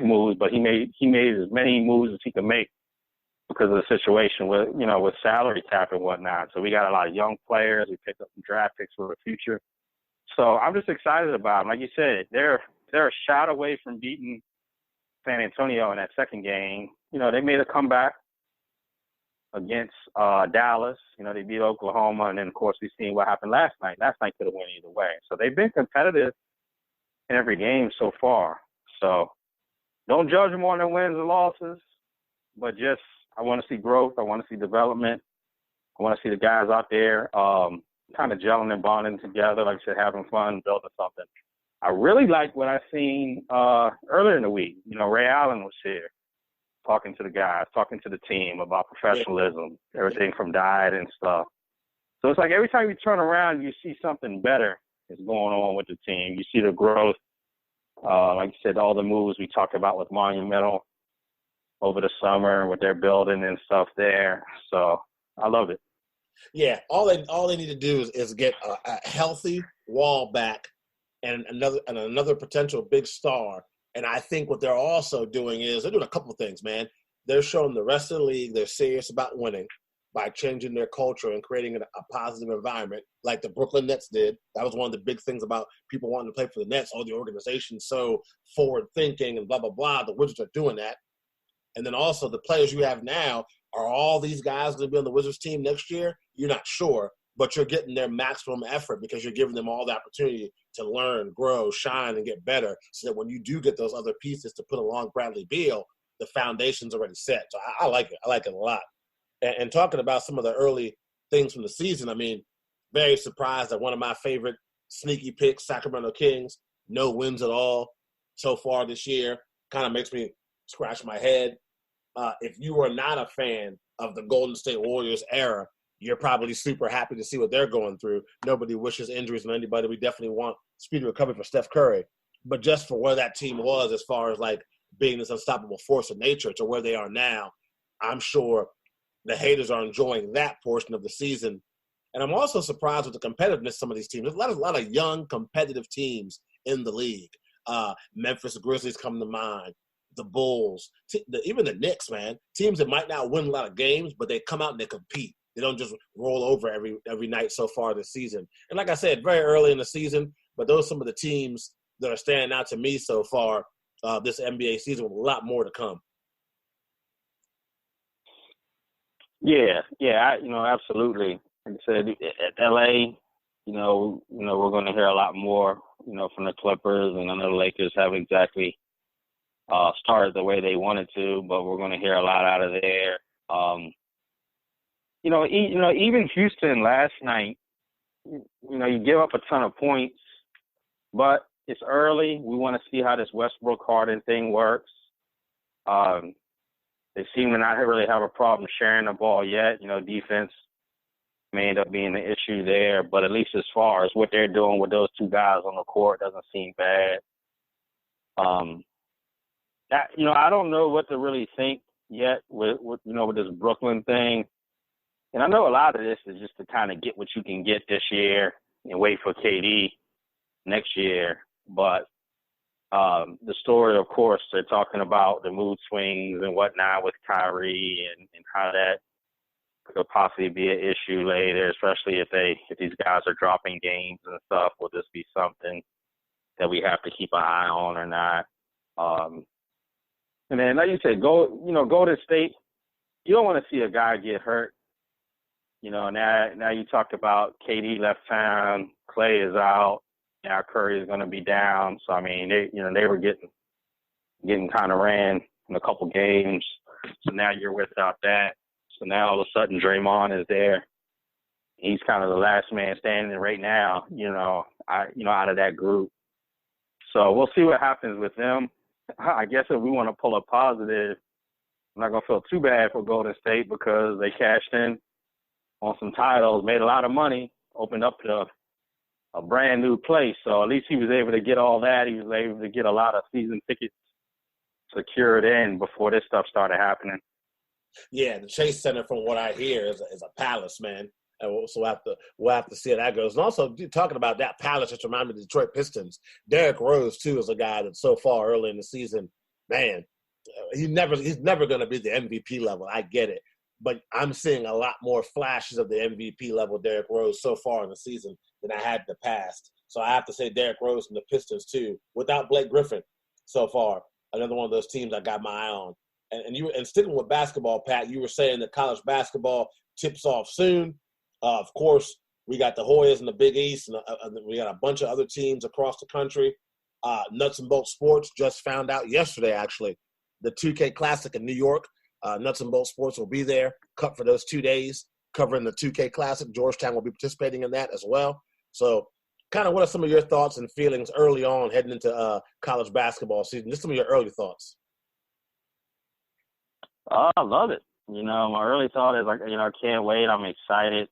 moves, but he made as many moves as he could make because of the situation with salary cap and whatnot. So we got a lot of young players. We picked up some draft picks for the future. So I'm just excited about them. Like you said, they're a shot away from beating San Antonio in that second game. They made a comeback against Dallas. They beat Oklahoma, and then, of course, we've seen what happened last night. Last night could have went either way. So they've been competitive in every game so far. So don't judge them on their wins and losses, but just I want to see growth. I want to see development. I want to see the guys out there kind of gelling and bonding together, like I said, having fun, building something. I really like what I seen earlier in the week. Ray Allen was here talking to the guys, talking to the team about professionalism, everything from diet and stuff. So it's like every time you turn around, you see something better is going on with the team. You see the growth. Like you said, all the moves we talked about with Monumental over the summer, what they're building and stuff there. So I love it. Yeah, all they need to do is get a healthy Wall back and another potential big star. And I think what they're also doing is they're doing a couple of things, man. They're showing the rest of the league they're serious about winning by changing their culture and creating a positive environment like the Brooklyn Nets did. That was one of the big things about people wanting to play for the Nets. All the organization's so forward-thinking and blah, blah, blah. The Wizards are doing that. And then also the players you have now, are all these guys going to be on the Wizards team next year? You're not sure, but you're getting their maximum effort because you're giving them all the opportunity to learn, grow, shine, and get better so that when you do get those other pieces to put along Bradley Beal, the foundation's already set. So I like it. I like it a lot. And talking about some of the early things from the season, I mean, very surprised that one of my favorite sneaky picks, Sacramento Kings, no wins at all so far this year. Kind of makes me scratch my head. If you are not a fan of the Golden State Warriors era, you're probably super happy to see what they're going through. Nobody wishes injuries on anybody. We definitely want speedy recovery for Steph Curry. But just for where that team was as far as like being this unstoppable force of nature to where they are now, I'm sure the haters are enjoying that portion of the season. And I'm also surprised with the competitiveness of some of these teams. There's a lot of young competitive teams in the league. Memphis Grizzlies come to mind. The Bulls, even the Knicks, man. Teams that might not win a lot of games, but they come out and they compete. They don't just roll over every night so far this season. And like I said, very early in the season, but those are some of the teams that are standing out to me so far this NBA season with a lot more to come. Yeah, absolutely. Like I said, at LA, we're going to hear a lot more, from the Clippers, and I know the Lakers haven't exactly started the way they wanted to, but we're going to hear a lot out of there. Even Houston last night, you give up a ton of points, but it's early. We want to see how this Westbrook Harden thing works. They seem to not really have a problem sharing the ball yet. Defense may end up being the issue there, but at least as far as what they're doing with those two guys on the court doesn't seem bad. I don't know what to really think yet with this Brooklyn thing. And I know a lot of this is just to kind of get what you can get this year and wait for KD next year. But the story, of course, they're talking about the mood swings and whatnot with Kyrie and how that could possibly be an issue later, especially if these guys are dropping games and stuff. Will this be something that we have to keep an eye on or not? And then, like you said, Golden State, you don't want to see a guy get hurt. Now you talked about KD left town, Clay is out, now Curry is going to be down. So, I mean, they were getting kind of ran in a couple games. So now you're without that. So now all of a sudden Draymond is there. He's kind of the last man standing right now, out of that group. So we'll see what happens with them. I guess if we want to pull a positive, I'm not going to feel too bad for Golden State because they cashed in on some titles, made a lot of money, opened up a brand new place. So at least he was able to get all that. He was able to get a lot of season tickets secured in before this stuff started happening. Yeah, the Chase Center, from what I hear, is a palace, man. And so we'll have to see how that goes. And also, talking about that palace, just reminded me of the Detroit Pistons. Derrick Rose, too, is a guy that so far early in the season man, he's never going to be the MVP level. I get it. But I'm seeing a lot more flashes of the MVP level Derrick Rose so far in the season than I had in the past. So I have to say Derrick Rose and the Pistons, too, without Blake Griffin so far. Another one of those teams I got my eye on. And sticking with basketball, Pat, you were saying that college basketball tips off soon. Of course, we got the Hoyas in the Big East, and we got a bunch of other teams across the country. Nuts and Bolts Sports just found out yesterday, actually, the 2K Classic in New York. Nuts and Bolts Sports will be there, cut for those 2 days, covering the 2K Classic. Georgetown will be participating in that as well. So kind of what are some of your thoughts and feelings early on heading into college basketball season? Just some of your early thoughts. I love it. My early thought is, I can't wait. I'm excited.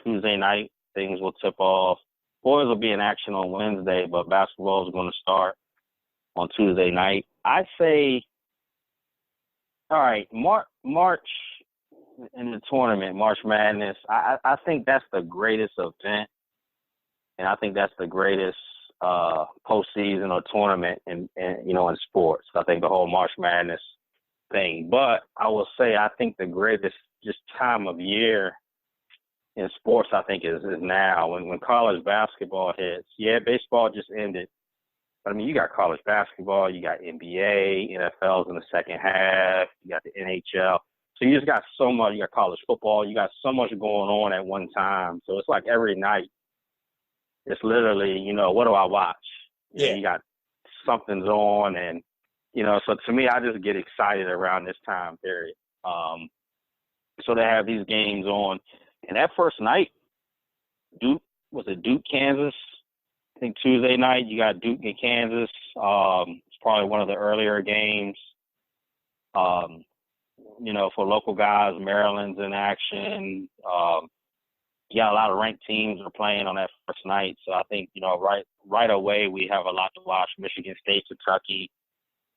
Tuesday night, things will tip off. Boys will be in action on Wednesday, but basketball is going to start on Tuesday night. I say, all right, March in the tournament, March Madness, I think that's the greatest event, and I think that's the greatest postseason or tournament in sports. I think the whole March Madness thing. But I will say I think the greatest just time of year in sports, I think, is now. When college basketball hits, baseball just ended. But, you got college basketball, you got NBA, NFL's in the second half, you got the NHL. So you just got so much. You got college football. You got so much going on at one time. So it's like every night, it's literally, what do I watch? Yeah. You got something's on, and, so to me, I just get excited around this time period. So they have these games on. And that first night, Duke, Kansas? I think Tuesday night, you got Duke and Kansas. It's probably one of the earlier games. For local guys, Maryland's in action. You got a lot of ranked teams are playing on that first night. So I think, right away we have a lot to watch. Michigan State, Kentucky.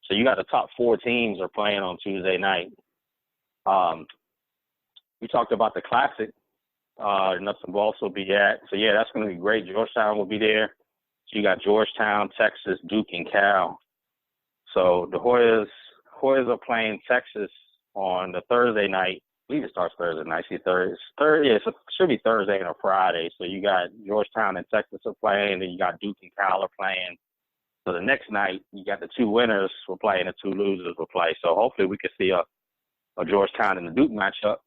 So you got the top 4 teams are playing on Tuesday night. We talked about the Classic. Nuts and Bolts will be at. So, that's going to be great. Georgetown will be there. So you got Georgetown, Texas, Duke, and Cal. So the Hoyas are playing Texas on the Thursday night. I believe it starts Thursday night. It should be Thursday and a Friday. So you got Georgetown and Texas are playing, and you got Duke and Cal are playing. So the next night, you got the 2 winners will play and the 2 losers will play. So hopefully we can see a Georgetown and the Duke matchup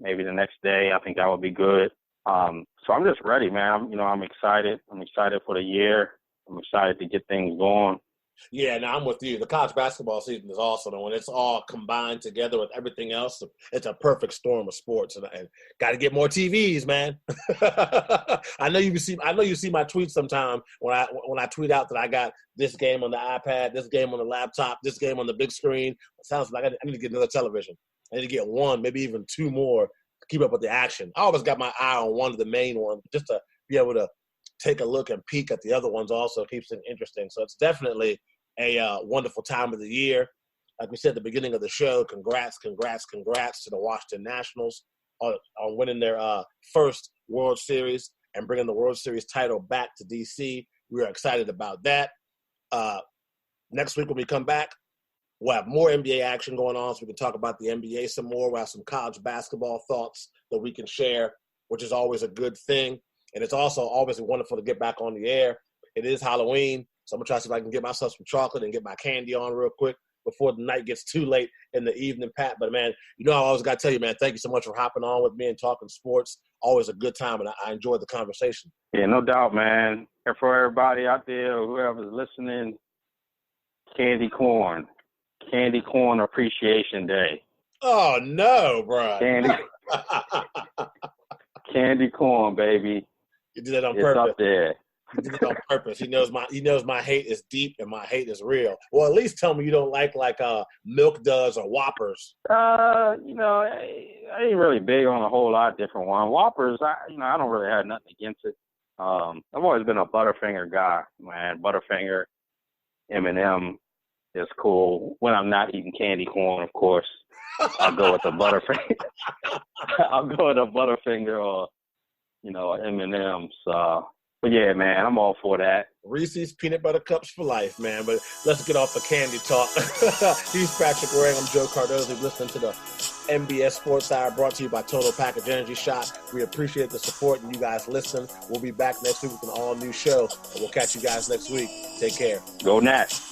maybe the next day. I think that would be good. So I'm just ready, man. I'm excited. I'm excited for the year. I'm excited to get things going. Yeah, no, I'm with you. The college basketball season is awesome, and when it's all combined together with everything else, it's a perfect storm of sports. And got to get more TVs, man. I know you see my tweets sometime when I tweet out that I got this game on the iPad, this game on the laptop, this game on the big screen. It sounds like I need to get another television. I need to get 1, maybe even 2 more to keep up with the action. I always got my eye on one of the main ones just to be able to take a look and peek at the other ones also keeps it interesting. So it's definitely a wonderful time of the year. Like we said at the beginning of the show, congrats to the Washington Nationals on winning their first World Series and bringing the World Series title back to D.C. We are excited about that. Next week when we come back, we'll have more NBA action going on so we can talk about the NBA some more. We'll have some college basketball thoughts that we can share, which is always a good thing. And it's also always wonderful to get back on the air. It is Halloween, so I'm going to try to see if I can get myself some chocolate and get my candy on real quick before the night gets too late in the evening, Pat. But, man, I always got to tell you, man, thank you so much for hopping on with me and talking sports. Always a good time, and I enjoyed the conversation. Yeah, no doubt, man. And for everybody out there, whoever's listening, Candy Corn Appreciation Day. Oh, no, bro. Candy corn, baby. You did that on purpose. It's up there. He did it on purpose. He knows my hate is deep and my hate is real. Well, at least tell me you don't like Milk Duds or Whoppers. I ain't really big on a whole lot of different ones. Whoppers, I don't really have nothing against it. I've always been a Butterfinger guy, man. Butterfinger, M&M is cool. When I'm not eating candy corn, of course, I'll go with the Butterfinger. I'll go with a Butterfinger or, M&M's. But yeah, man, I'm all for that. Reese's Peanut Butter Cups for life, man. But let's get off the candy talk. He's Patrick Waring. I'm Joe Cardozo. You've listened to the NBS Sports Hour, brought to you by Total Package Energy Shot. We appreciate the support and you guys listen. We'll be back next week with an all-new show. And we'll catch you guys next week. Take care. Go Nats.